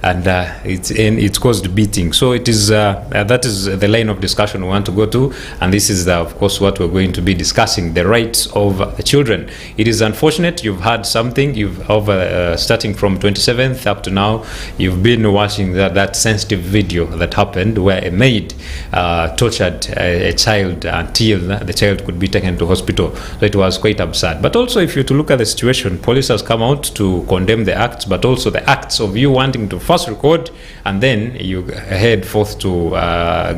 and it's caused beating. So it is that is the line of discussion we want to go to, and this is of course what we're going to be discussing: the rights of the children. It is unfortunate you've had something starting from 27th up to now. You've been watching that sensitive video that happened where a maid tortured a child until the child could be taken to hospital. So it was quite absurd. But also, if you're to look at the situation, police has come out to condemn the acts, but also the acts of you wanting to first record and then you head forth to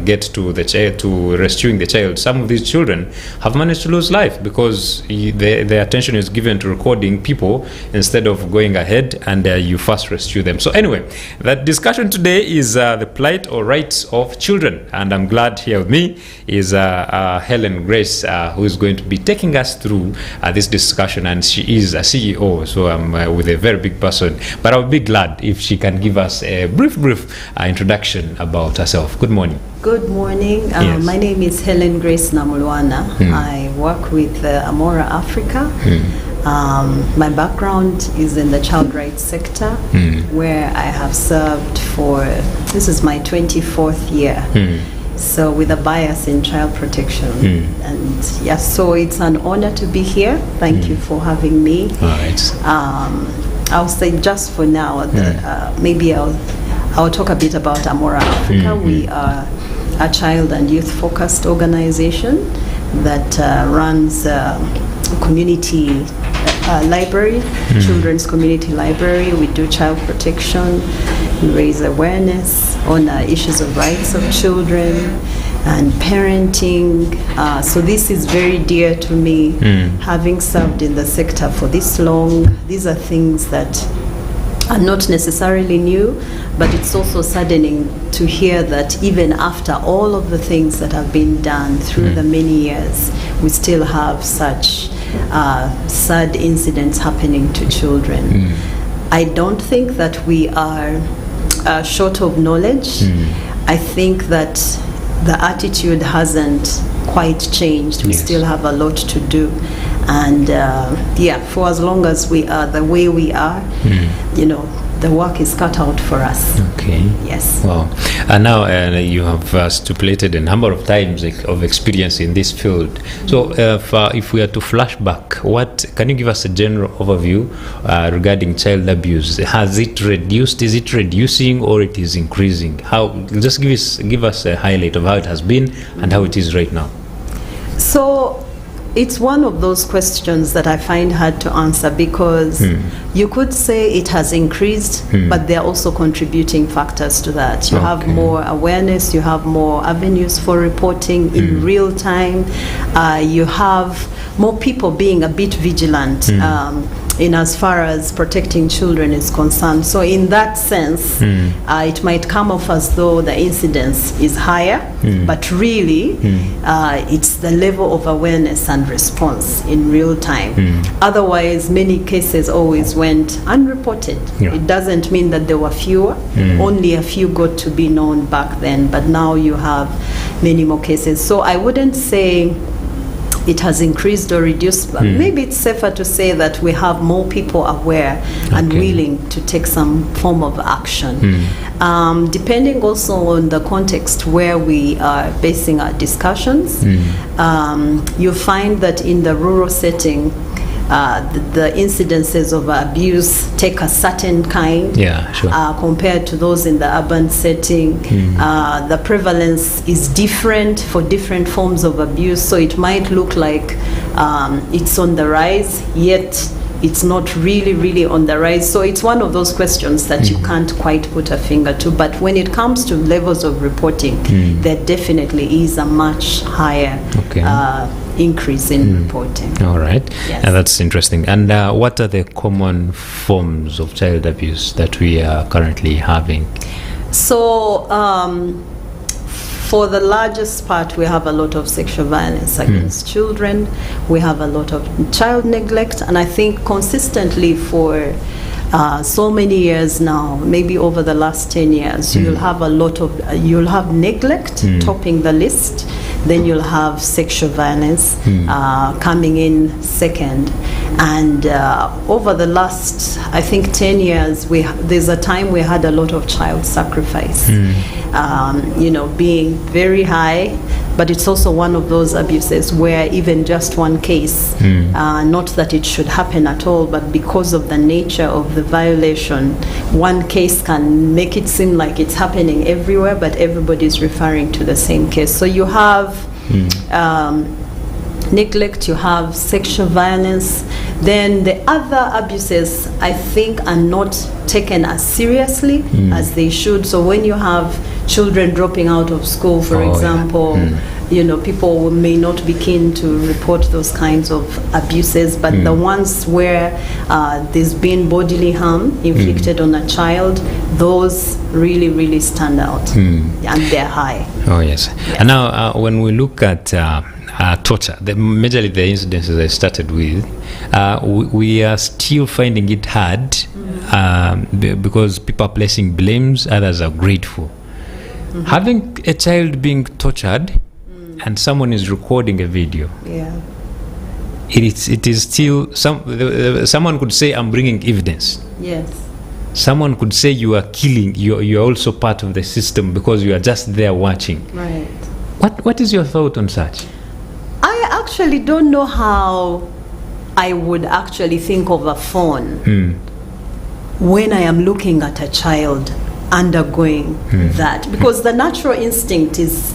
get to the child, to rescuing the child. Some of these children have managed to lose life because their attention is given to recording people instead of going ahead and you first rescue them. So anyway, that discussion today is the plight or rights of children, and I'm glad here with me is Helen Grace, who is going to be taking us through this discussion, and she is a CEO, so I'm with a very big person, but I'll be glad if she can give us a brief introduction about herself. Good morning. Good morning. Yes. My name is Helen Grace Namulwana. I work with Amora Africa. My background is in the child rights sector, where I have served this is my 24th year. So with a bias in child protection. And yes, so it's an honor to be here. Thank you for having me. All right. I'll say just for now, maybe I'll talk a bit about Amora Africa. We are a child and youth focused organization that runs a community library, children's community library. We do child protection, we raise awareness on issues of rights of children and parenting. So this is very dear to me, having served in the sector for this long. These are things that are not necessarily new, but it's also saddening to hear that even after all of the things that have been done through the many years, we still have such sad incidents happening to children. I don't think that we are short of knowledge. I think that the attitude hasn't quite changed. We still have a lot to do. And for as long as we are the way we are, the work is cut out for us. Okay. Yes. Wow. And now you have stipulated a number of times of experience in this field. So if we are to flash back, can you give us a general overview regarding child abuse? Has it reduced? Is it reducing, or it is increasing? Just give us a highlight of how it has been and how it is right now. So it's one of those questions that I find hard to answer, because you could say it has increased, but there are also contributing factors to that. You have more awareness, you have more avenues for reporting in real time, you have more people being a bit vigilant in as far as protecting children is concerned. So in that sense, it might come off as though the incidence is higher, but really it's the level of awareness and response in real time. Otherwise, many cases always went unreported. It doesn't mean that there were fewer, only a few got to be known back then, but now you have many more cases. So I wouldn't say it has increased or reduced, but maybe it's safer to say that we have more people aware and willing to take some form of action. Depending also on the context where we are basing our discussions, you find that in the rural setting, the incidences of abuse take a certain kind compared to those in the urban setting. The prevalence is different for different forms of abuse, so it might look like it's on the rise, yet it's not really on the rise. So it's one of those questions that you can't quite put a finger to. But when it comes to levels of reporting, there definitely is a much higher increase in reporting. All right. Yes. That's interesting. And what are the common forms of child abuse that we are currently having? So for the largest part, we have a lot of sexual violence against children. We have a lot of child neglect, and I think consistently for so many years now, maybe over the last 10 years, you'll have neglect topping the list. then you'll have sexual violence coming in second. And over the last, I think, 10 years, there's a time we had a lot of child sacrifice, being very high. But it's also one of those abuses where even just one case, not that it should happen at all, but because of the nature of the violation, one case can make it seem like it's happening everywhere, but everybody's referring to the same case. So you have neglect, you have sexual violence. Then the other abuses, I think, are not taken as seriously as they should. So when you have children dropping out of school, for example, people may not be keen to report those kinds of abuses, but the ones where there's been bodily harm inflicted on a child, those really, really stand out, and they're high. Oh, yes. And now when we look at torture, majorly the incidences I started with, we are still finding it hard because people are placing blames, others are grateful. Having a child being tortured and someone is recording a video, it is still, someone could say, I'm bringing evidence. Yes. Someone could say you are killing, you are also part of the system because you are just there watching. Right. What is your thought on such? I actually don't know how I would actually think of a phone when I am looking at a child undergoing that, because the natural instinct is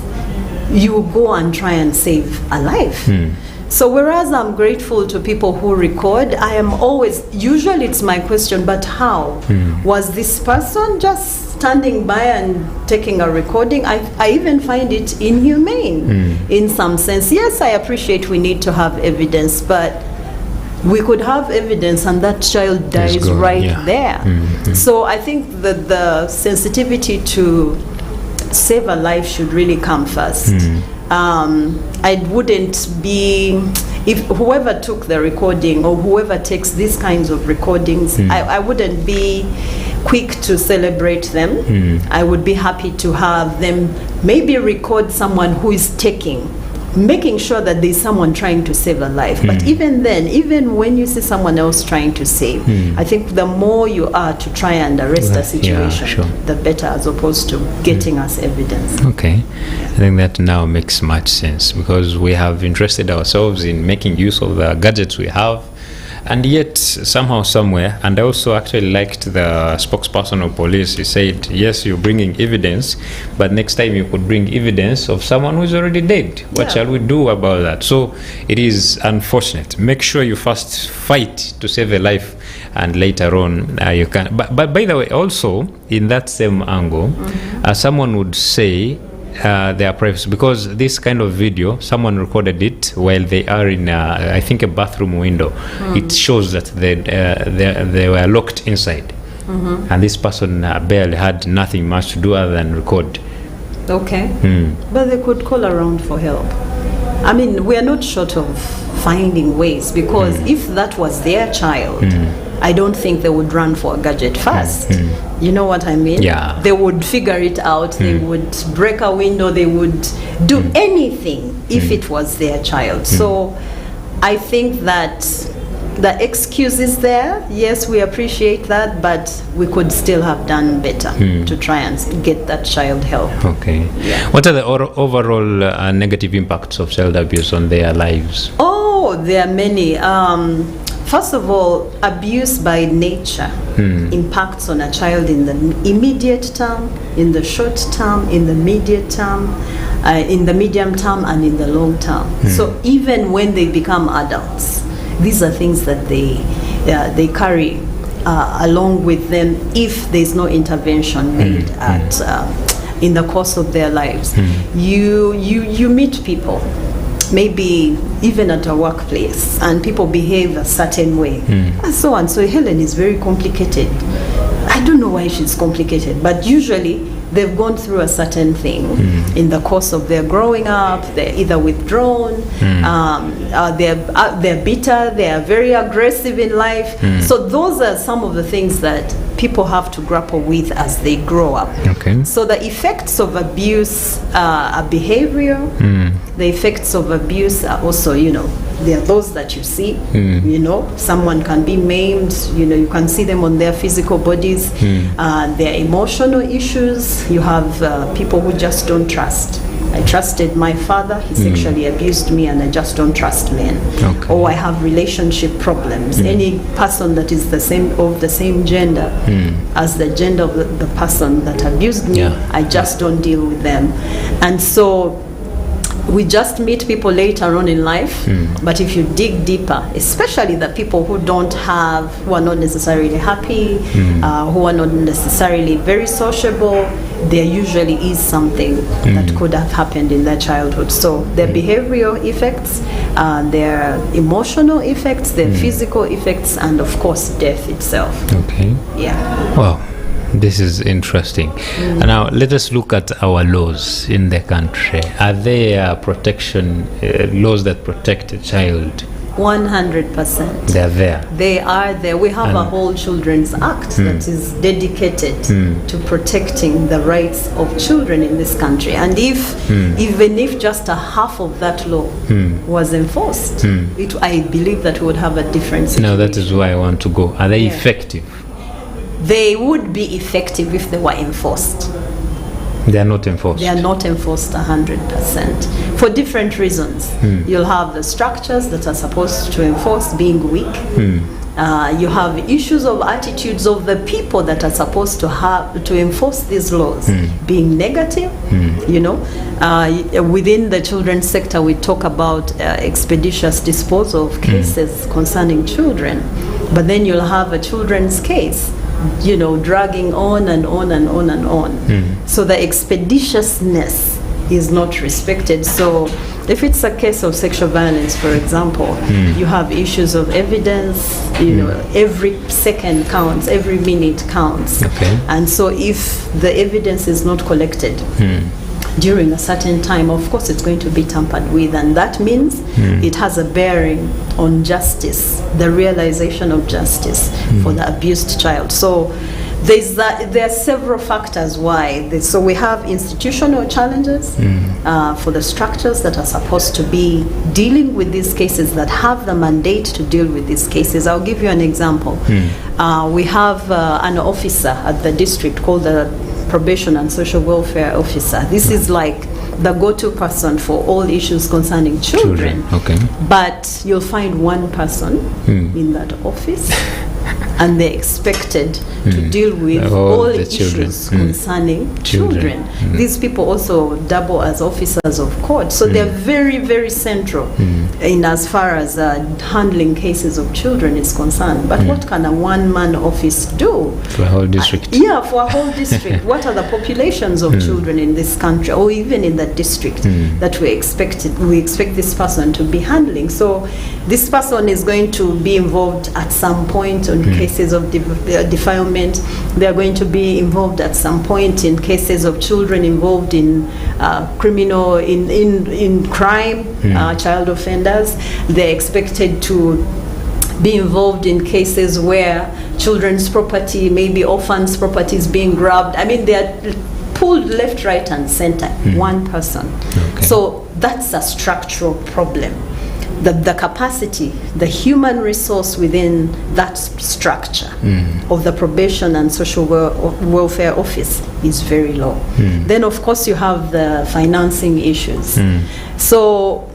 you go and try and save a life. So whereas I'm grateful to people who record, I am always, usually it's my question, but how? Was this person just standing by and taking a recording? I even find it inhumane in some sense. Yes, I appreciate we need to have evidence, but we could have evidence and that child dies there. So I think that the sensitivity to save a life should really come first. I wouldn't be, if whoever took the recording or whoever takes these kinds of recordings, I wouldn't be quick to celebrate them. I would be happy to have them maybe record someone who is making sure that there's someone trying to save a life. But even then, even when you see someone else trying to save, I think the more you are to try and arrest a situation, the better, as opposed to getting us evidence. Okay. I think that now makes much sense, because we have interested ourselves in making use of the gadgets we have, and yet somehow, somewhere, and I also actually liked the spokesperson of police. He said, yes, you're bringing evidence, but next time you could bring evidence of someone who's already dead. What shall we do about that? So it is unfortunate. Make sure you first fight to save a life, and later on you can. But by the way, also in that same angle, someone would say their privacy, because this kind of video, someone recorded it while they are in I think a bathroom window. It shows that they were locked inside, and this person barely had nothing much to do other than record. Okay. But they could call around for help. I mean, we are not short of finding ways, because if that was their child, I don't think they would run for a gadget first. You know what I mean? Yeah. They would figure it out. They would break a window. They would do anything if it was their child. So I think that the excuse is there. Yes, we appreciate that, but we could still have done better to try and get that child help. Okay. Yeah. What are the overall negative impacts of child abuse on their lives? Oh, there are many. First of all, abuse by nature impacts on a child in the immediate term, in the short term, in the medium term, and in the long term. So even when they become adults, these are things that they carry along with them if there's no intervention made in the course of their lives. You meet people, maybe even at a workplace, and people behave a certain way. And so Helen is very complicated. I don't know why she's complicated, but usually they've gone through a certain thing in the course of their growing up. They're either withdrawn, they're bitter, they are very aggressive in life. So those are some of the things that people have to grapple with as they grow up. Okay. So the effects of abuse are behavioral. The effects of abuse are also, there are those that you see. Someone can be maimed. You can see them on their physical bodies. Their emotional issues. You have people who just don't trust. I trusted my father, he sexually abused me, and I just don't trust men. Okay. Or I have relationship problems. Any person that is of the same gender as the gender of the person that abused me, I just don't deal with them. And so we just meet people later on in life, but if you dig deeper, especially the people who are not necessarily happy, who are not necessarily very sociable, there usually is something that could have happened in their childhood. So their behavioral effects, their emotional effects, their physical effects, and of course death itself. Okay. Yeah. Wow. This is interesting. And now let us look at our laws in the country. Are there protection laws that protect a child? 100%. They are there. They are there. We have a whole Children's Act that is dedicated to protecting the rights of children in this country. And even if just a half of that law was enforced, I believe that we would have a different situation. Now that is where I want to go. Are they effective? They would be effective if they were enforced. They are not enforced. They are not enforced 100% for different reasons. You'll have the structures that are supposed to enforce being weak. You have issues of attitudes of the people that are supposed to enforce these laws being negative. Within the children's sector, we talk about expeditious disposal of cases concerning children, but then you'll have a children's case dragging on and on and on and on. So the expeditiousness is not respected. So if it's a case of sexual violence, for example, you have issues of evidence, every second counts, every minute counts. Okay. And so if the evidence is not collected during a certain time, of course it's going to be tampered with, and that means it has a bearing on justice, the realization of justice for the abused child. So there are several factors why. So we have institutional challenges for the structures that are supposed to be dealing with these cases, that have the mandate to deal with these cases. I'll give you an example. We have an officer at the district called the Probation and Social Welfare Officer. This is like the go-to person for all issues concerning children. Okay. But you'll find one person in that office, and they're expected to deal with all issues concerning children. These people also double as officers of court, so they're very, very central in as far as handling cases of children is concerned. But what can a one-man office do? For a whole district. For a whole district. What are the populations of children in this country, or even in the district, that we expect this person to be handling? So this person is going to be involved at some point on cases of defilement. They are going to be involved at some point in cases of children involved in criminal, in crime, child offenders. They're expected to be involved in cases where children's property, maybe orphans' property is being grabbed. I mean, they're pulled left, right, and center. One person. Okay. So that's a structural problem. The capacity, the human resource within that structure of the Probation and Social Welfare Office is very low. Then, of course, you have the financing issues. So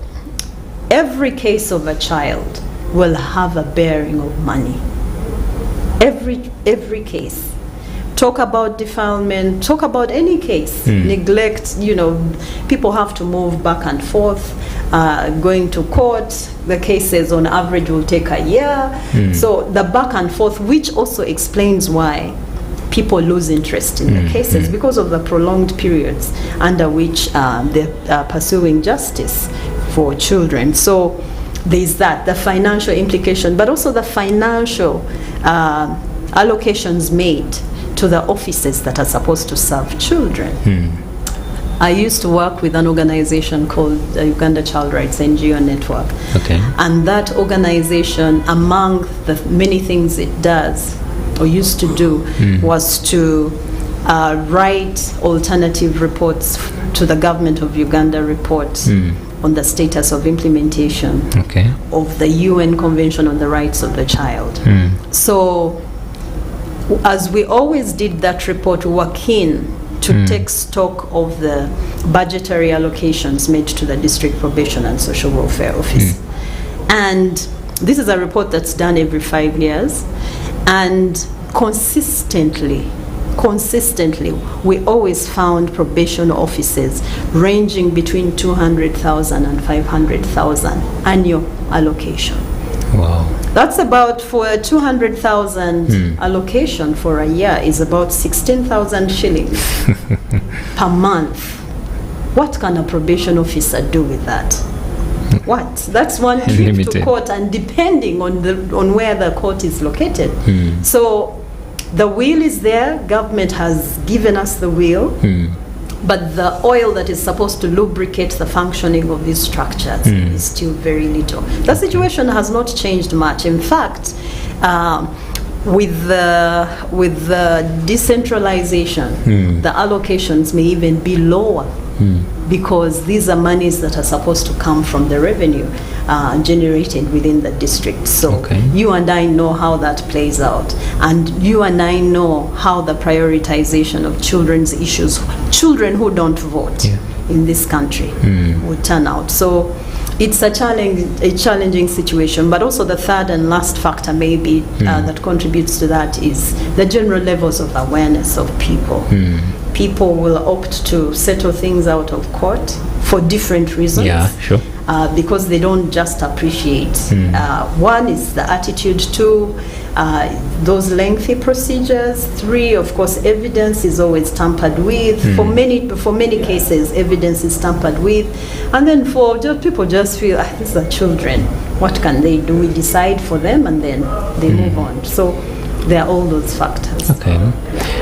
every case of a child will have a bearing of money. Every case. Talk about defilement, talk about any case, neglect, people have to move back and forth, going to court. The cases on average will take a year. So the back and forth, which also explains why people lose interest in the cases, because of the prolonged periods under which they're pursuing justice for children. So there's that, the financial implication, but also the financial allocations made to the offices that are supposed to serve children. I used to work with an organization called the Uganda Child Rights NGO Network. Okay. And that organization, among the many things it does, or used to do was to write alternative reports to the government of Uganda reports on the status of implementation of the UN Convention on the Rights of the Child. So as we always did that report, we were keen to take stock of the budgetary allocations made to the District Probation and Social Welfare Office. And this is a report that's done every 5 years, and consistently, we always found probation offices ranging between 200,000 and 500,000 annual allocation. Wow. That's about, for a 200,000 allocation for a year is about 16,000 shillings per month. What can a probation officer do with that? What? That's one trip Limited. to court, and depending on where the court is located. So the will is there, government has given us the will, but the oil that is supposed to lubricate the functioning of these structures is still very little. The situation has not changed much. In fact, with the decentralization, the allocations may even be lower, because these are monies that are supposed to come from the revenue generated within the district. So you and I know how that plays out, and you and I know how the prioritization of children's issues, children who don't vote in this country, will turn out. So it's a challenging situation. But also the third and last factor maybe that contributes to that is the general levels of awareness of people. People will opt to settle things out of court for different reasons. Yeah, sure. Because they don't just appreciate. One is the attitude. Two, those lengthy procedures. Three, of course, evidence is always tampered with. For many cases, evidence is tampered with. And then people just feel, these are children. What can they do? We decide for them, and then they move on. So there are all those factors. Okay.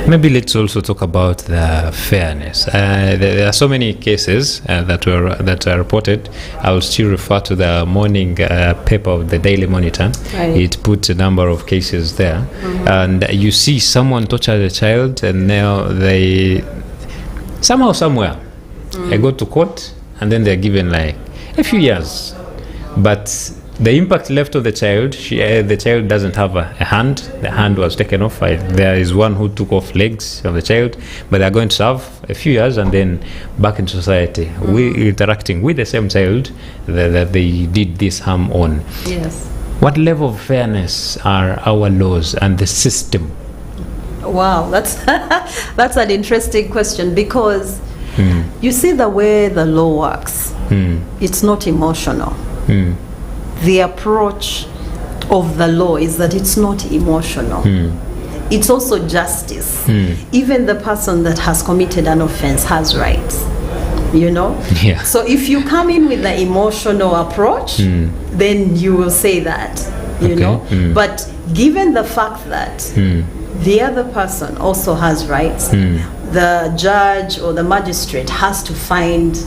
Maybe let's also talk about the fairness. There are so many cases that are reported. I will still refer to the morning paper of the Daily Monitor. Right. It put a number of cases there, and you see someone tortured a child, and now they somewhere they go to court, and then they're given like a few years, but the impact left of the child, the child doesn't have a hand. The hand was taken off. There is one who took off legs of the child, but they're going to serve a few years and then back into society. We interacting with the same child that they did this harm on. Yes. What level of fairness are our laws and the system? Wow, that's that's an interesting question, because you see the way the law works. It's not emotional. The approach of the law is that it's not emotional. It's also justice. Even the person that has committed an offense has rights, you know? Yeah. So if you come in with the emotional approach, then you will say that, you know? But given the fact that the other person also has rights, the judge or the magistrate has to find,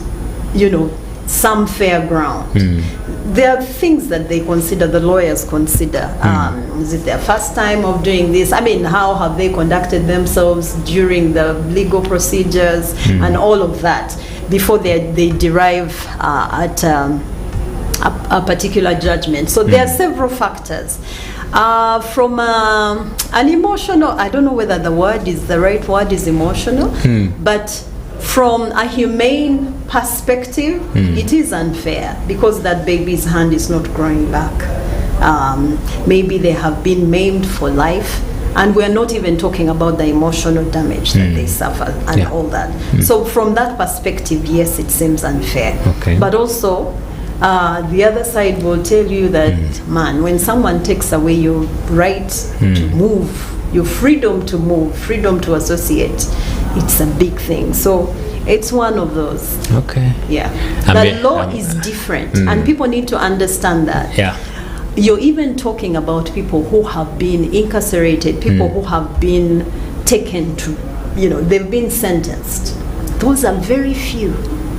you know, some fair ground. There are things that they consider, the lawyers consider. Is it their first time of doing this? I mean, how have they conducted themselves during the legal procedures and all of that before they derive at a particular judgment. So there are several factors. From an emotional, I don't know whether the right word is emotional, but from a humane perspective, it is unfair, because that baby's hand is not growing back. Maybe they have been maimed for life, and we're not even talking about the emotional damage that they suffer and all that. So from that perspective, yes, it seems unfair. But also, the other side will tell you that, man, when someone takes away your right to move, your freedom to move, freedom to associate, it's a big thing. So it's one of those. Yeah. The law is different, and people need to understand that. Yeah. You're even talking about people who have been incarcerated, people who have been taken to, you know, they've been sentenced. Those are very few.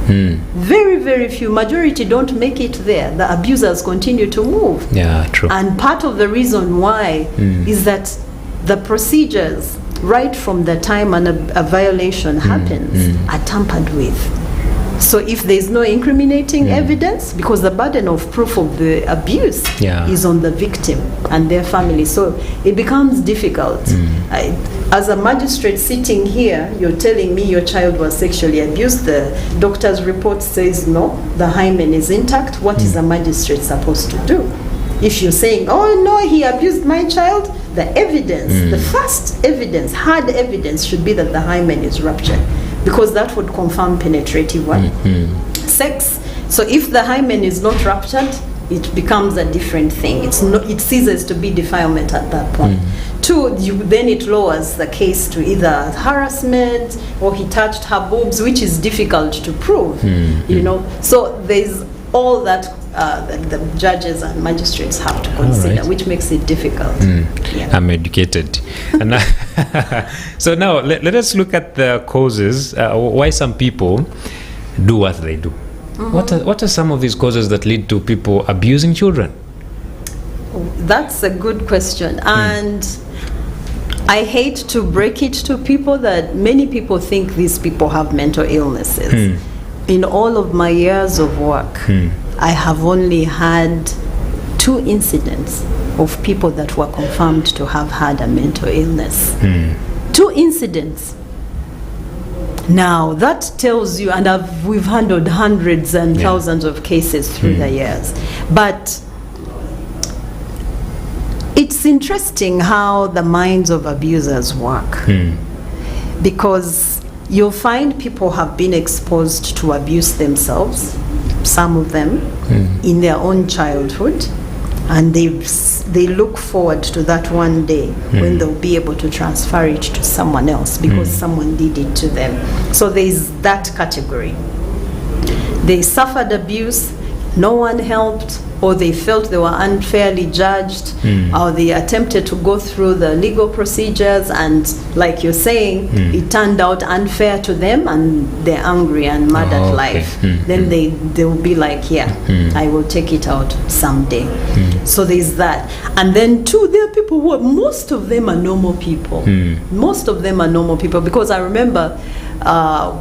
Very, very few. Majority don't make it there. The abusers continue to move. Yeah, true. And part of the reason why is that the procedures, right from the time a violation happens, are tampered with. So if there's no incriminating evidence, because the burden of proof of the abuse is on the victim and their family, so it becomes difficult. As a magistrate sitting here, you're telling me your child was sexually abused, the doctor's report says no, the hymen is intact. What is a magistrate supposed to do? If you're saying, oh no, he abused my child, the evidence, the first evidence, hard evidence should be that the hymen is ruptured, because that would confirm penetrative sex. So if the hymen is not ruptured, it becomes a different thing. It ceases to be defilement at that point. Two, then it lowers the case to either harassment or he touched her boobs, which is difficult to prove. You know, so there's all that the judges and magistrates have to consider, which makes it difficult. I'm educated. And so now let us look at the causes, why some people do what they do. What are some of these causes that lead to people abusing children? That's a good question. And I hate to break it to people that many people think these people have mental illnesses. In all of my years of work, I have only had 2 incidents of people that were confirmed to have had a mental illness. 2 incidents. Now that tells you, and we've handled hundreds and thousands of cases through the years, but it's interesting how the minds of abusers work, because you'll find people have been exposed to abuse themselves, some of them, in their own childhood, and they look forward to that one day when they'll be able to transfer it to someone else because someone did it to them. So there's that category. They suffered abuse, no one helped, or they felt they were unfairly judged, or they attempted to go through the legal procedures, and like you're saying, it turned out unfair to them, and they're angry and mad at life. Then they'll be like, I will take it out someday. So there's that. And then 2, there are people who most of them are normal people. Most of them are normal people, because I remember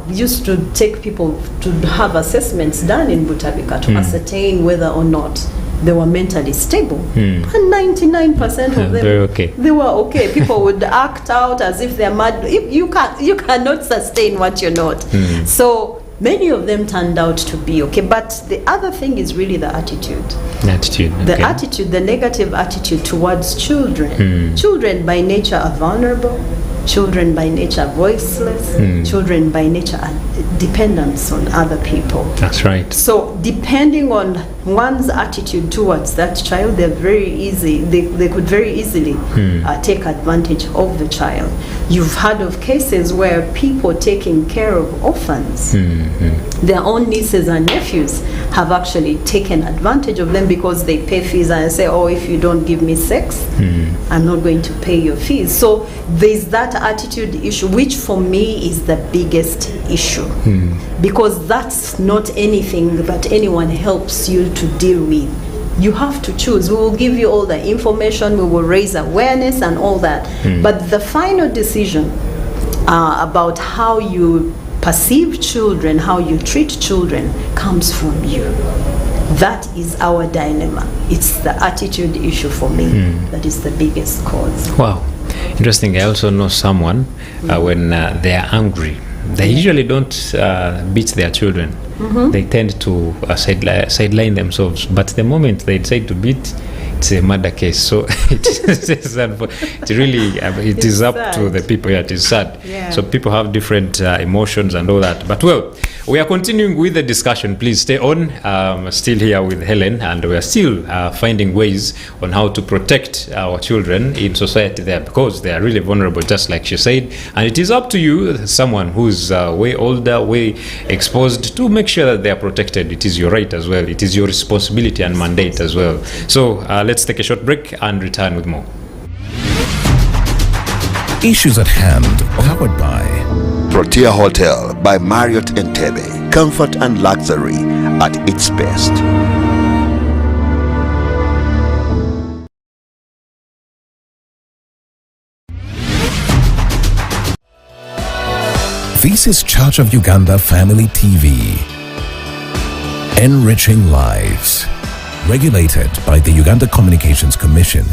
we used to take people to have assessments done in Butabika to ascertain whether or not they were mentally stable. And 99% of them, they were okay. People would act out as if they're mad. You cannot sustain what you're not. So many of them turned out to be okay. But the other thing is really the attitude. The attitude, the negative attitude towards children. Children by nature are vulnerable. Children by nature are voiceless. Children by nature are dependent on other people. That's right. So depending on one's attitude towards that child, they're very easy. They could very easily take advantage of the child. You've heard of cases where people taking care of orphans, their own nieces and nephews, have actually taken advantage of them because they pay fees and say, oh, if you don't give me sex, I'm not going to pay your fees. So there's that attitude issue, which for me is the biggest issue, because that's not anything that anyone helps you to deal with. You have to choose. We will give you all the information, we will raise awareness and all that, but the final decision about how you perceive children, how you treat children, comes from you. That is our dilemma. It's the attitude issue for me that is the biggest cause. Wow, interesting. I also know someone when they are angry, they usually don't beat their children. They tend to sideline themselves, but the moment they decide to beat, it's a murder case. So it really it is up sad to the people. It is sad. So people have different emotions and all that. But well, we are continuing with the discussion. Please stay on. Still here with Helen, and we are still finding ways on how to protect our children in society there, because they are really vulnerable, just like she said. And it is up to you, someone who's way older, way exposed, to make sure that they are protected. It is your right as well. It is your responsibility and mandate as well. So let's take a short break and return with more. Issues at Hand, powered by Protea Hotel by Marriott Entebbe. Comfort and luxury at its best. This is Church of Uganda Family TV. Enriching lives. Regulated by the Uganda Communications Commission.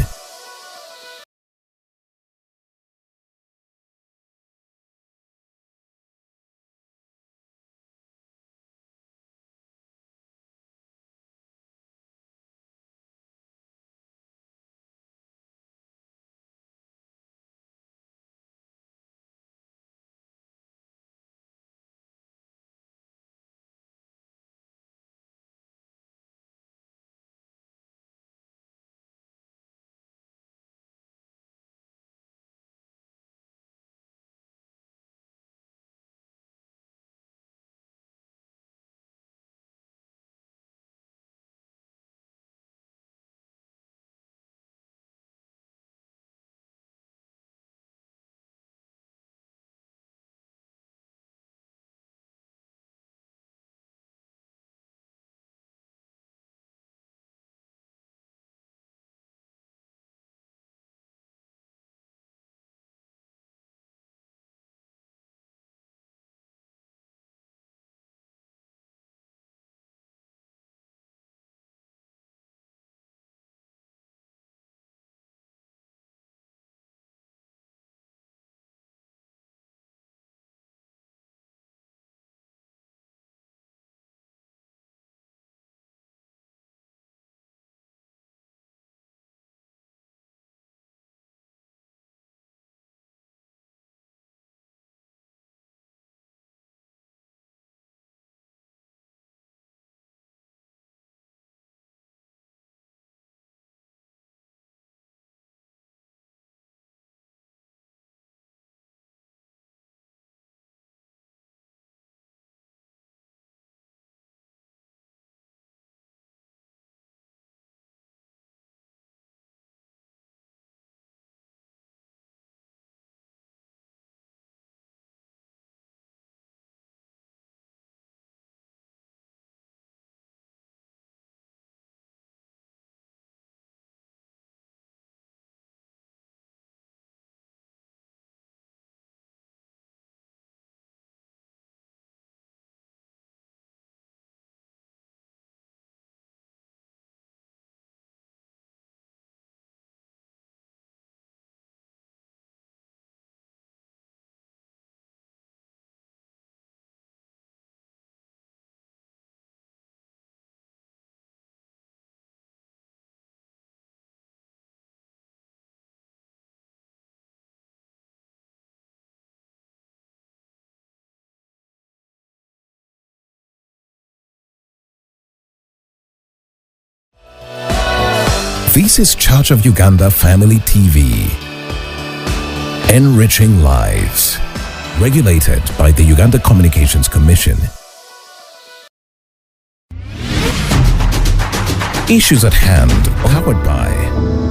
This is Church of Uganda Family TV. Enriching lives. Regulated by the Uganda Communications Commission. Issues at hand, powered by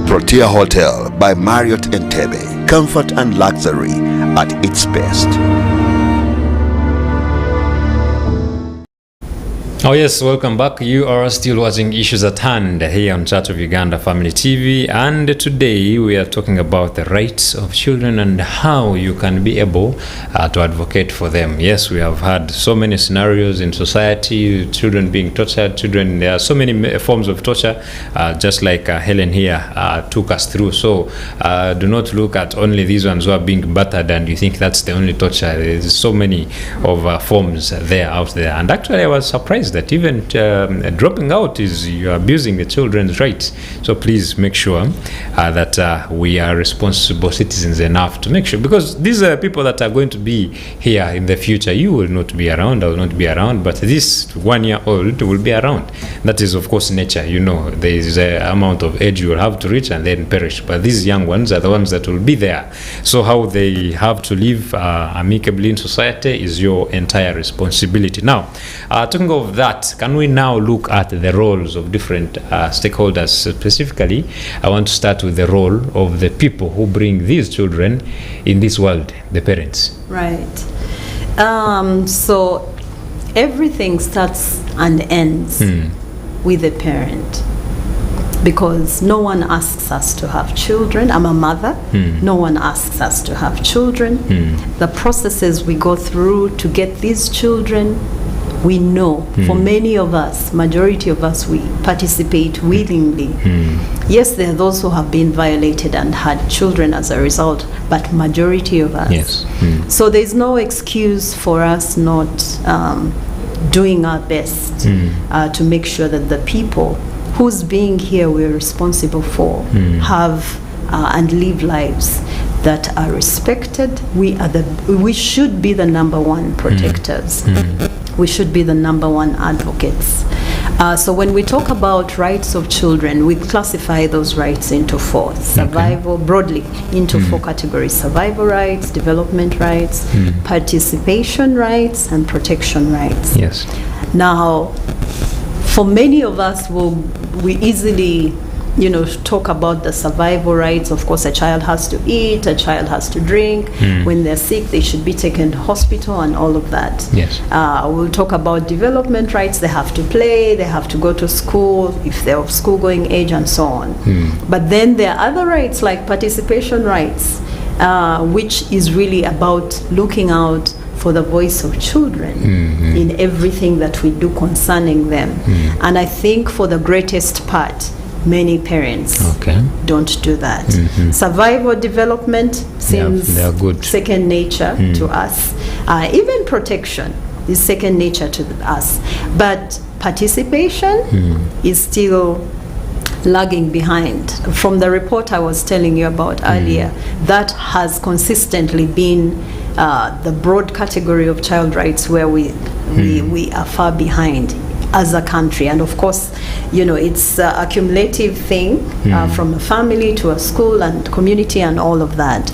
Protea Hotel by Marriott Entebbe. Comfort and luxury at its best. Oh yes, welcome back. You are still watching Issues at Hand here on Church of Uganda Family TV, and today we are talking about the rights of children and how you can be able to advocate for them. Yes, we have had so many scenarios in society, children being tortured, there are so many forms of torture, just like Helen here took us through. So do not look at only these ones who are being battered and you think that's the only torture. There's so many of forms there out there, and actually I was surprised that even dropping out is you're abusing the children's rights. So please make sure that we are responsible citizens enough to make sure, because these are people that are going to be here in the future. You will not be around, I will not be around, but this 1 year old will be around. That is of course nature. You know, there is an amount of age you will have to reach and then perish, but these young ones are the ones that will be there. So how they have to live amicably in society is your entire responsibility. Now talking of that, can we now look at the roles of different stakeholders? Specifically, I want to start with the role of the people who bring these children in this world, the parents. Right. So everything starts and ends with the parent. because no one asks us to have children. I'm a mother. No one asks us to have children. The processes we go through to get these children, we know. For many of us, majority of us, we participate willingly. Yes, there are those who have been violated and had children as a result, but majority of us. Yes. So there's no excuse for us not doing our best to make sure that the people whose being here we're responsible for have and live lives that are respected. We should be the number one protectors. We should be the number one advocates. So when we talk about rights of children, we classify those rights into four. Survival, broadly, into four categories: survival rights, development rights, participation rights, and protection rights. Yes. Now, for many of us, we easily talk about the survival rights. Of course, a child has to eat, a child has to drink. When they're sick, they should be taken to hospital and all of that. Yes. We'll talk about development rights. They have to play, they have to go to school if they're of school-going age and so on. But then there are other rights like participation rights, which is really about looking out for the voice of children in everything that we do concerning them. And I think for the greatest part, many parents don't do that. Survival development seems they are good. second nature to us. Even protection is second nature to us. But participation is still lagging behind. From the report I was telling you about earlier, that has consistently been the broad category of child rights where we are far behind as a country. And of course, it's a cumulative thing from a family to a school and community and all of that.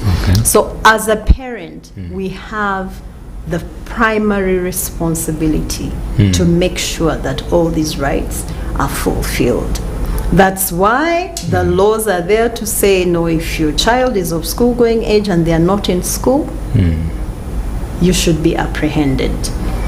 So as a parent, we have the primary responsibility to make sure that all these rights are fulfilled. That's why the laws are there to say, no, if your child is of school-going age and they are not in school, you should be apprehended.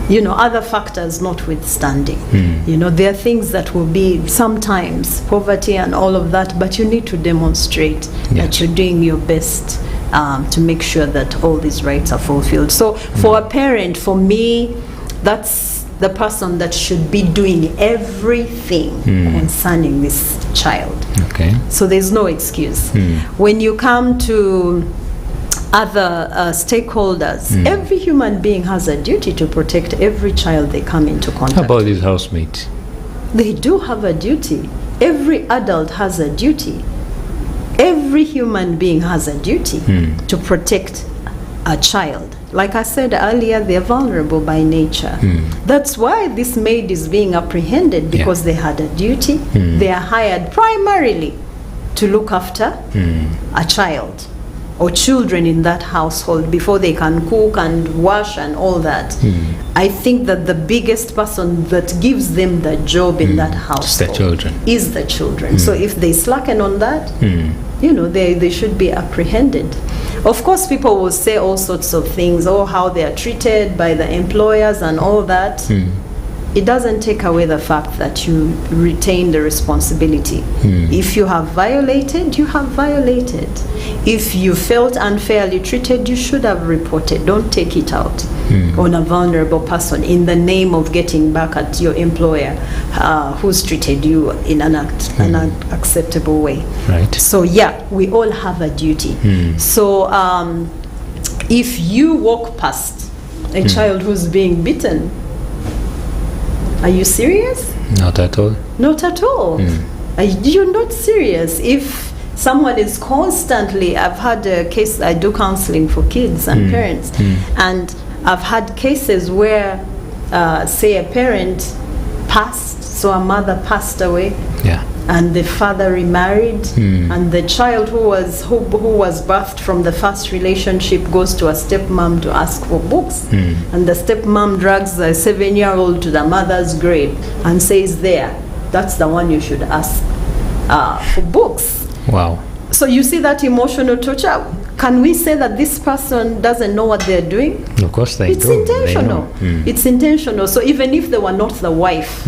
Other factors notwithstanding. There are things that will be sometimes poverty and all of that, but you need to demonstrate that you're doing your best to make sure that all these rights are fulfilled. So for a parent, for me, that's the person that should be doing everything concerning this child. So there's no excuse. When you come to other stakeholders, every human being has a duty to protect every child they come into contact with. How about his housemates? They do have a duty. Every adult has a duty. Every human being has a duty to protect a child. Like I said earlier, they're vulnerable by nature. That's why this maid is being apprehended, because they had a duty. They are hired primarily to look after a child or children in that household before they can cook and wash and all that. I think that the biggest person that gives them the job in that household is the children. So if they slacken on that, they should be apprehended. Of course, people will say all sorts of things, how they are treated by the employers and all that. It doesn't take away the fact that you retain the responsibility. If you have violated, you have violated. If you felt unfairly treated, you should have reported. Don't take it out on a vulnerable person in the name of getting back at your employer who's treated you in an unacceptable way. Right. So we all have a duty. So if you walk past a child who's being beaten, are you serious? Not at all. Not at all. You're not serious. If someone is constantly, I've had a case, I do counseling for kids and parents, and I've had cases where, say, a parent passed, so a mother passed away, and the father remarried, and the child who was birthed from the first relationship goes to a stepmom to ask for books, and the stepmom drags the 7-year-old to the mother's grave and says, that's the one you should ask for books. Wow. So you see that emotional torture. can we say that this person doesn't know what they're doing? Of course they It's do. intentional. They know. It's intentional. So even if they were not the wife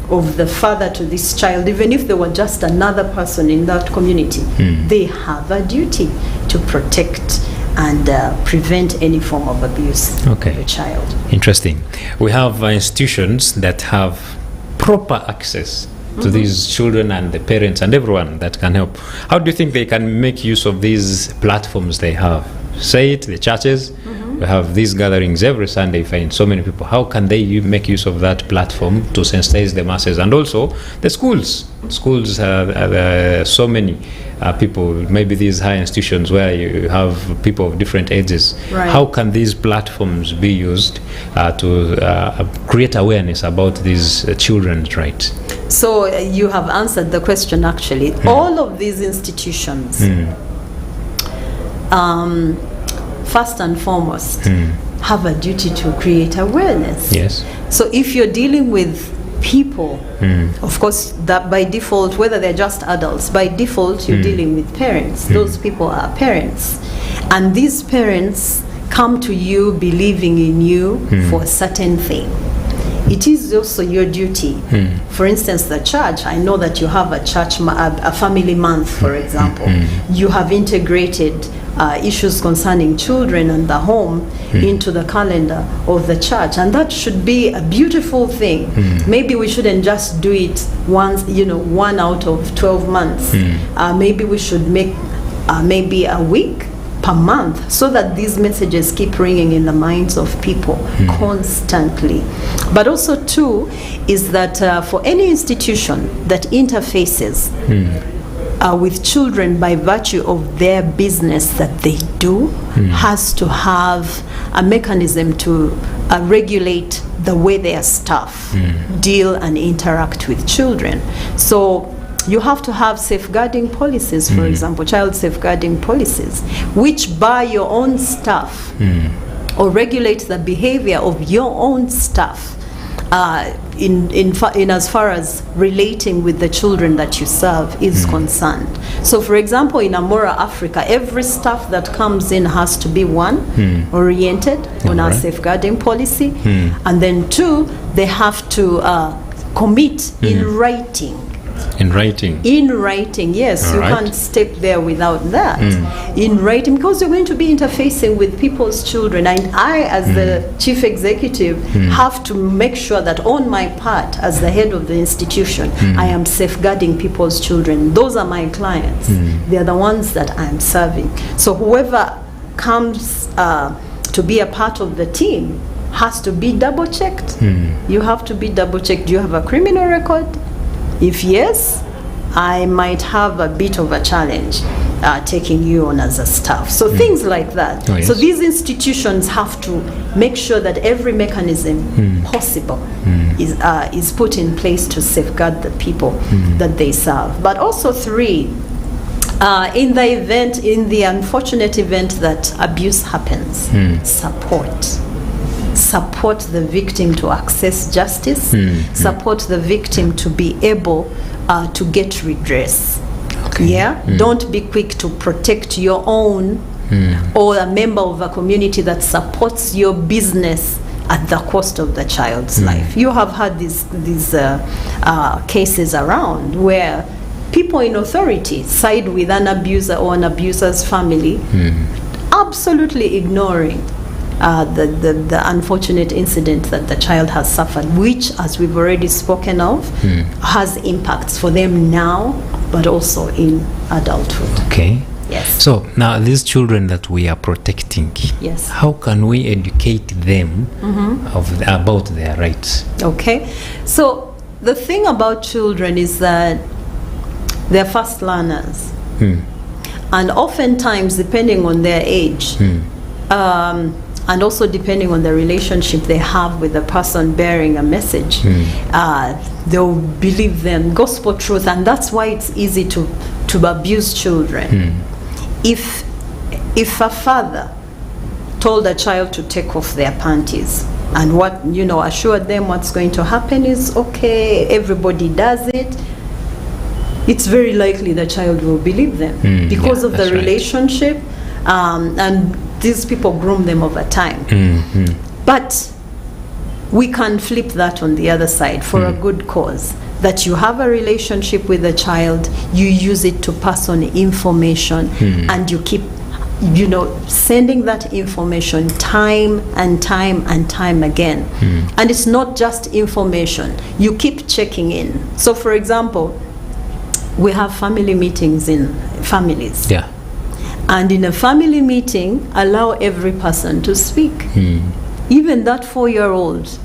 of the father to this child, even if they were just another person in that community, they have a duty to protect and prevent any form of abuse of a child. Interesting. We have institutions that have proper access to these children and the parents and everyone that can help. How do you think they can make use of these platforms they have? Say it, the churches, we have these gatherings every Sunday, find so many people. How can they make use of that platform to sensitize the masses? And also the schools. Schools have so many people, maybe these high institutions where you have people of different ages. Right. How can these platforms be used to create awareness about these children's rights? So you have answered the question actually. All of these institutions, first and foremost, have a duty to create awareness. Yes. So if you're dealing with people, of course, that by default, whether they're just adults, by default you're dealing with parents. Those people are parents. And these parents come to you believing in you for a certain thing. It is also your duty. For instance, the church, I know that you have a church, a family month, for example. You have integrated issues concerning children and the home into the calendar of the church, and that should be a beautiful thing. Maybe we shouldn't just do it once, 1 out of 12 months. Maybe we should make maybe a week per month, so that these messages keep ringing in the minds of people constantly. But also too is that for any institution that interfaces with children by virtue of their business that they do, has to have a mechanism to regulate the way their staff deal and interact with children. So you have to have safeguarding policies, for example, child safeguarding policies, which by your own staff or regulate the behavior of your own staff in as far as relating with the children that you serve is concerned. So for example, in Amora Africa, every staff that comes in has to be oriented on our safeguarding policy, and then 2, they have to commit in writing. In writing? In writing, yes. You can't step there without that. In writing, because you're going to be interfacing with people's children. And I, as the chief executive, have to make sure that on my part, as the head of the institution, I am safeguarding people's children. Those are my clients. They're the ones that I'm serving. So whoever comes to be a part of the team has to be double-checked. You have to be double-checked. Do you have a criminal record? If yes, I might have a bit of a challenge taking you on as a staff. So things like that. So these institutions have to make sure that every mechanism possible is put in place to safeguard the people that they serve. But also 3, in the unfortunate event that abuse happens, support the victim to access justice, support the victim to be able to get redress. Don't be quick to protect your own or a member of a community that supports your business at the cost of the child's life. You have had these cases around where people in authority side with an abuser or an abuser's family, absolutely ignoring the unfortunate incident that the child has suffered, which, as we've already spoken of, has impacts for them now, but also in adulthood. Okay. Yes. So now these children that we are protecting, yes, how can we educate them about their rights? Okay. So the thing about children is that they're fast learners. And oftentimes, depending on their age, and also depending on the relationship they have with the person bearing a message, they'll believe them gospel truth, and that's why it's easy to abuse children. If a father told a child to take off their panties and assured them what's going to happen is okay, everybody does it, it's very likely the child will believe them because of the relationship and these people groom them over time. But we can flip that on the other side for a good cause. That you have a relationship with a child, you use it to pass on information, and you keep, sending that information time and time and time again. And it's not just information, you keep checking in. So for example, we have family meetings in families. Yeah. And in a family meeting, allow every person to speak. Even that 4-year-old,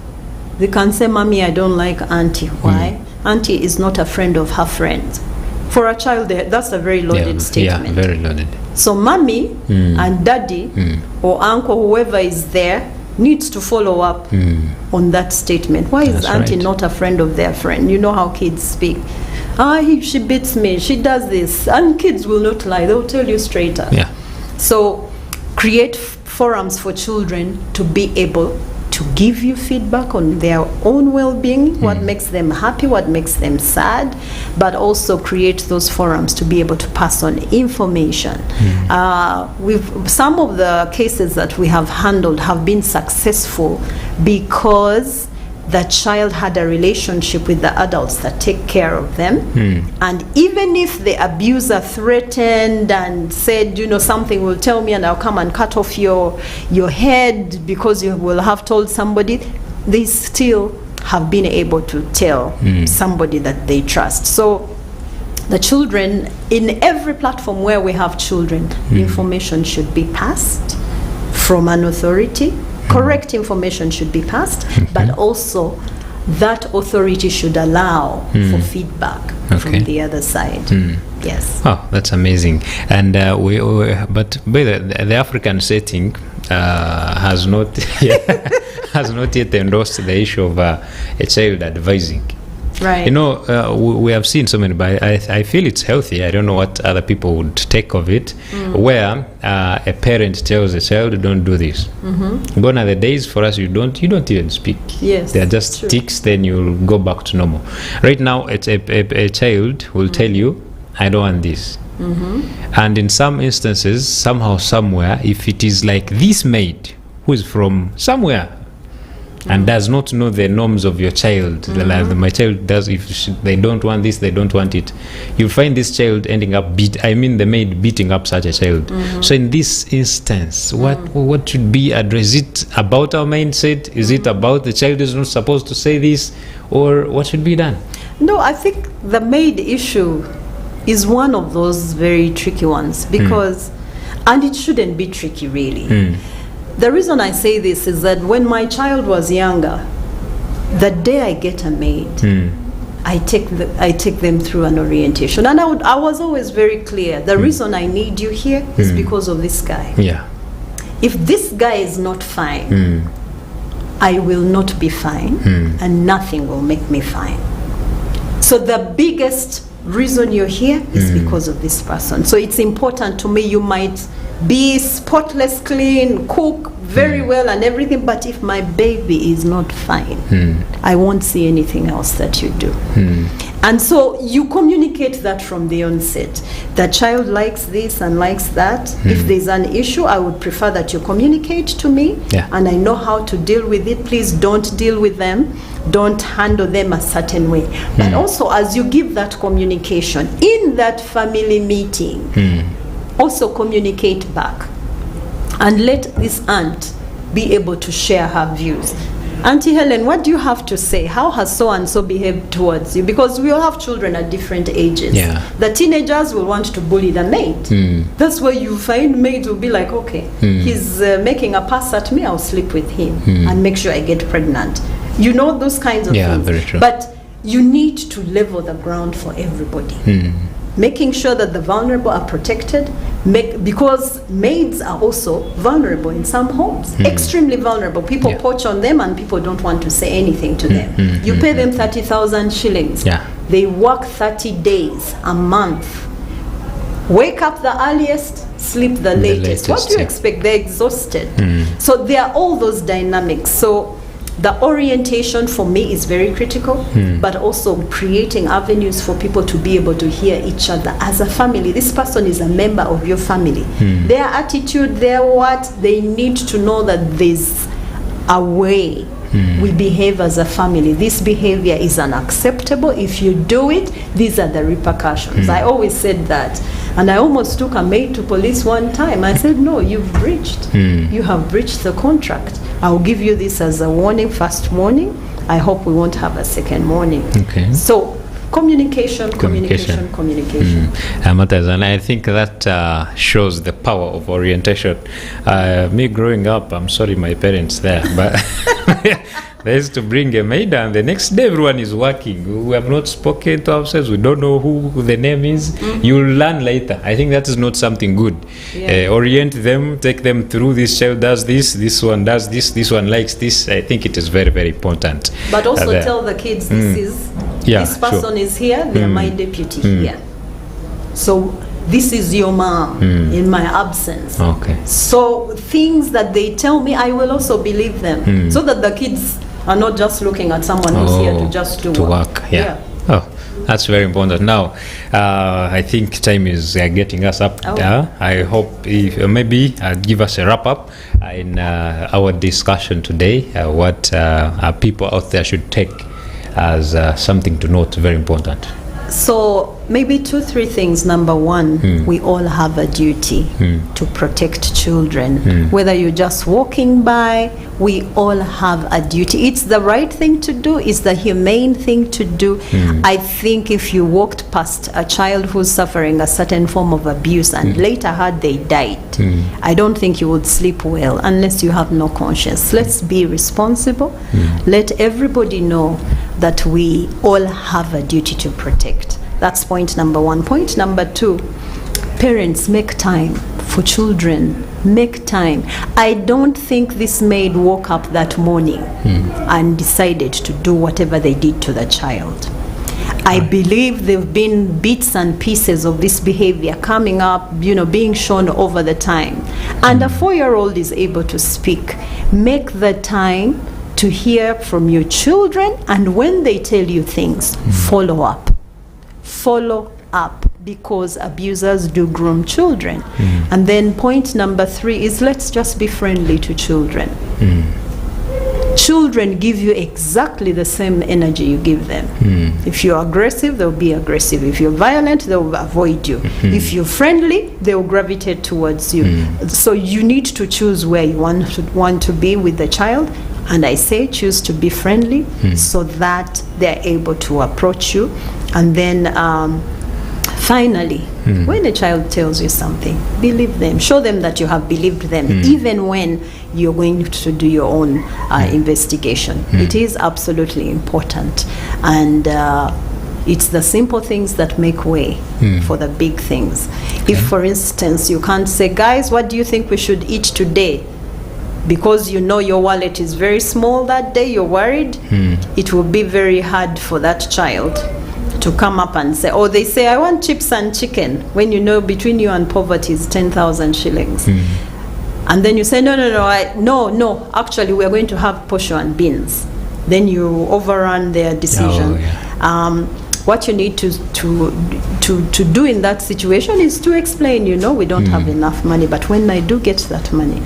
they can say, "Mommy, I don't like auntie." Why? Auntie is not a friend of her friends. For a child, that's a very loaded statement. Yeah, very loaded. So mommy and daddy or uncle, whoever is there, needs to follow up on that statement. Why is auntie not a friend of their friend? You know how kids speak. She beats me, she does this. And kids will not lie, they'll tell you straight up. Yeah. So create forums for children to be able to give you feedback on their own well-being, what makes them happy, what makes them sad, but also create those forums to be able to pass on information. Some of the cases that we have handled have been successful because the child had a relationship with the adults that take care of them. And even if the abuser threatened and said, something will tell me and I'll come and cut off your head because you will have told somebody, they still have been able to tell somebody that they trust. So the children, in every platform where we have children, information should be passed from an authority. Correct information should be passed, but also that authority should allow for feedback from the other side. Yes. Oh, that's amazing. And but the African setting has not yet endorsed the issue of a child advising. Right. We have seen so many, but I feel it's healthy. I don't know what other people would take of it, where a parent tells a child, "Don't do this." Gone are the days for us. You don't even speak. Yes, they are just ticks. Then you'll go back to normal. Right now, it's a child will tell you, "I don't want this." And in some instances, somehow, somewhere, if it is like this maid who is from somewhere and does not know the norms of your child, my child does, if they don't want this, they don't want it, you'll find this child ending up the maid beating up such a child. So in this instance, what should be addressed? Is it about our mindset? Is it about the child is not supposed to say this? Or what should be done? No, I think the maid issue is one of those very tricky ones because, and it shouldn't be tricky really. The reason I say this is that when my child was younger, the day I get a maid, I take them through an orientation, and I was always very clear. The reason I need you here is because of this guy. Yeah. If this guy is not fine, I will not be fine, and nothing will make me fine. So the biggest reason you're here is because of this person. So it's important to me. You might be spotless clean, cook very well and everything, but if my baby is not fine, I won't see anything else that you do. And so you communicate that from the onset. The child likes this and likes that. If there's an issue, I would prefer that you communicate to me, and I know how to deal with it. Please don't deal with them. Don't handle them a certain way. But also, as you give that communication in that family meeting, also communicate back and let this aunt be able to share her views. Auntie Helen, what do you have to say? How has so-and-so behaved towards you? Because we all have children at different ages. The teenagers will want to bully the maid. That's where you find maids will be like, okay, he's making a pass at me, I'll sleep with him and make sure I get pregnant. You know, those kinds of things. Very true. But you need to level the ground for everybody. Making sure that the vulnerable are protected, because maids are also vulnerable in some homes, extremely vulnerable. People poach on them and people don't want to say anything to them. You pay them 30,000 shillings. They work 30 days, a month. Wake up the earliest, sleep the latest. What do you expect? They're exhausted. So there are all those dynamics. So the orientation for me is very critical, but also creating avenues for people to be able to hear each other as a family. This person is a member of your family. Their attitude, they need to know that there's a way we behave as a family. This behavior is unacceptable. If you do it, these are the repercussions. I always said that. And I almost took a maid to police one time. I said, no, you've breached. You have breached the contract. I'll give you this as a warning, first warning. I hope we won't have a second warning. Okay. So communication. Matters, and I think that shows the power of orientation. Me growing up, I'm sorry my parents there, but they used to bring a maid and the next day everyone is working. We have not spoken to ourselves, we don't know who the name is. You'll learn later. I think that is not something good. Orient them, take them through, this child does this one does this one likes this. I think it is very, very important. But also tell the kids this person is here, they're my deputy here. So this is your mom in my absence. Okay. So things that they tell me, I will also believe them, so that the kids are not just looking at someone who's here to just do work. Yeah. Oh, that's very important. Now, I think time is getting us up there. I hope if maybe give us a wrap up in our discussion today. What people out there should take as something to note, very important. So maybe 2-3 things. Number one, we all have a duty to protect children. Whether you're just walking by, we all have a duty. It's the right thing to do. It's the humane thing to do. I think if you walked past a child who's suffering a certain form of abuse and later heard they died, I don't think you would sleep well unless you have no conscience. Let's be responsible. Let everybody know that we all have a duty to protect. That's point number one. Point number two, parents, make time for children. Make time. I don't think this maid woke up that morning and decided to do whatever they did to the child. I believe there have been bits and pieces of this behavior coming up, being shown over the time. And a 4-year-old is able to speak. Make the time to hear from your children, and when they tell you things, follow up. Follow up, because abusers do groom children. And then point number 3 is, let's just be friendly to children. Children give you exactly the same energy you give them. If you're aggressive, they'll be aggressive. If you're violent, they'll avoid you. If you're friendly, they'll gravitate towards you. So you need to choose where you want to be with the child. And I say choose to be friendly so that they're able to approach you. And then finally, when a child tells you something, believe them. Show them that you have believed them, even when you're going to do your own investigation. It is absolutely important. And it's the simple things that make way for the big things. If, for instance, you can't say, guys, what do you think we should eat today? Because your wallet is very small that day, you're worried, it will be very hard for that child to come up and say, they say, I want chips and chicken, when between you and poverty is 10,000 shillings. And then you say, no, actually we're going to have posho and beans. Then you overrun their decision. What you need to do in that situation is to explain, we don't have enough money, but when I do get that money,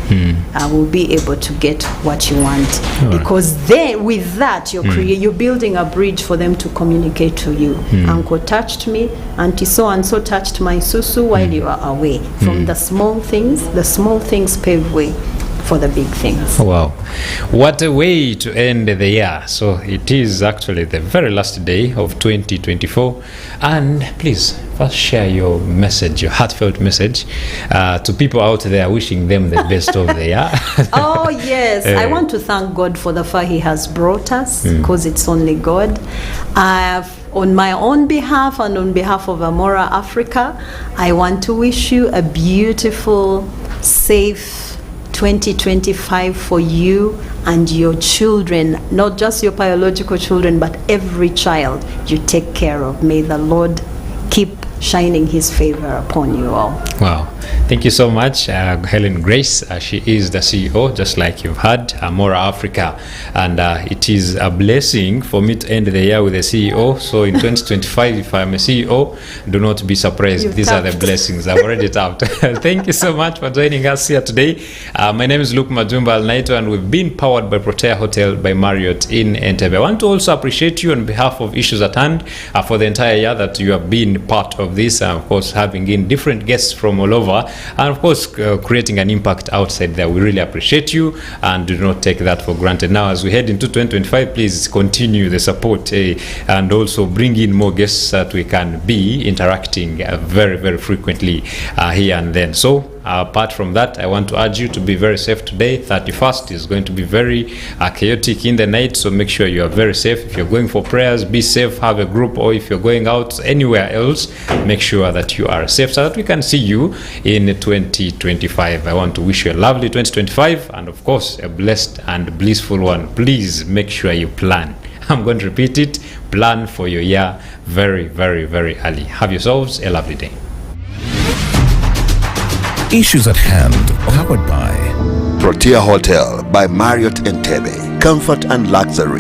I will be able to get what you want. Because then with that, you're building a bridge for them to communicate to you. Uncle touched me, Auntie so-and-so touched my susu while you are away. From the small things pave way for the big things. Wow, what a way to end the year. So it is actually the very last day of 2024, and please first share your message, your heartfelt message to people out there, wishing them the best of the year. Oh yes, I want to thank God for the far He has brought us, because it's only God. On my own behalf and on behalf of Amora Africa, I want to wish you a beautiful, safe 2025 for you and your children, not just your biological children, but every child you take care of. May the Lord keep shining his favor upon you all. Wow. Thank you so much, Helen Grace. She is the CEO, just like you've heard, Amora Africa. And it is a blessing for me to end the year with a CEO. So in 2025, if I'm a CEO, do not be surprised. You've These are the tapped. blessings. I've already tapped. Thank you so much for joining us here today. My name is Luke Majumba Alnaito, and we've been powered by Protea Hotel by Marriott in Entebbe. I want to also appreciate you on behalf of Issues at Hand for the entire year that you have been part of this. Of course, having in different guests from all over, and of course creating an impact outside there. We really appreciate you and do not take that for granted. Now, as we head into 2025, please continue the support and also bring in more guests that we can be interacting very, very frequently here and then. So apart from that, I want to urge you to be very safe today. 31st is going to be very chaotic in the night, so make sure you are very safe. If you're going for prayers, be safe, have a group, or if you're going out anywhere else, make sure that you are safe so that we can see you in 2025. I want to wish you a lovely 2025 and of course a blessed and blissful one. Please make sure you plan. I'm going to repeat it. Plan for your year very, very, very early. Have yourselves a lovely day. Issues at Hand, powered by Protea Hotel by Marriott Entebbe. Comfort and luxury